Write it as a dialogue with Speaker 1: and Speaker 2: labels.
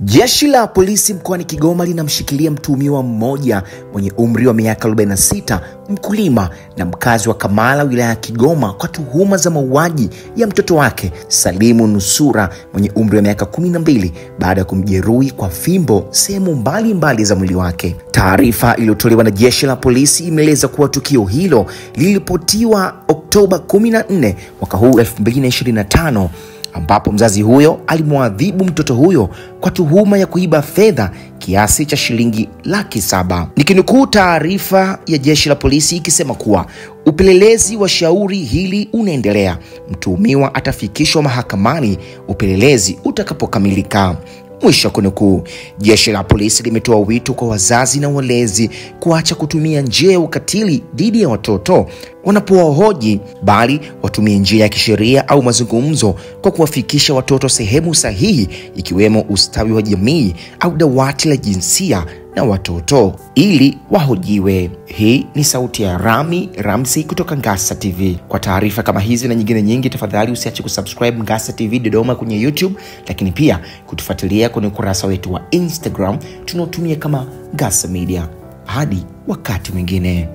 Speaker 1: Jeshi la polisi mkoani Kigoma linamshikilia mtuhumiwa mmoja mwenye umri wa miaka 46, mkulima na mkazi wa Kamala, wilaya ya Kigoma, kwa tuhuma za mauaji ya mtoto wake Salimu Nusura mwenye umri wa miaka 12 baada ya kumjeruhi kwa fimbo sehemu mbalimbali za mwili wake. Taarifa iliyotolewa na jeshi la polisi imeeleza kuwa tukio hilo liliripotiwa Oktoba 14 mwaka huu 2025, ambapo mzazi huyo alimwadhibu mtoto huyo kwa tuhuma ya kuiba fedha kiasi cha shilingi 700,000. Nikinukuu taarifa ya jeshi la polisi ikisema kuwa upelelezi wa shauri hili unaendelea. Mtuhumiwa atafikishwa mahakamani upelelezi utakapokamilika. Mwisho kunukuu. Jeshi la polisi limetoa wito kwa wazazi na walezi kuacha kutumia njia ya ukatili dhidi ya watoto wanapowahoji, bali watumie njia ya kisheria au mazungumzo kwa kuwafikisha watoto sehemu sahihi, ikiwemo ustawi wa jamii au dawati la jinsia na watoto ili wahojiwe. Hii ni sauti ya Rami Ramsi kutoka Ngasa TV. Kwa taarifa kama hizi na nyingine nyingi, tafadhali usiache kusubscribe Ngasa TV Dodoma kwenye YouTube, lakini pia kutufuatilia kwenye ukurasa wetu wa Instagram tunaotumia kama Ngasa Media. Hadi wakati mwingine.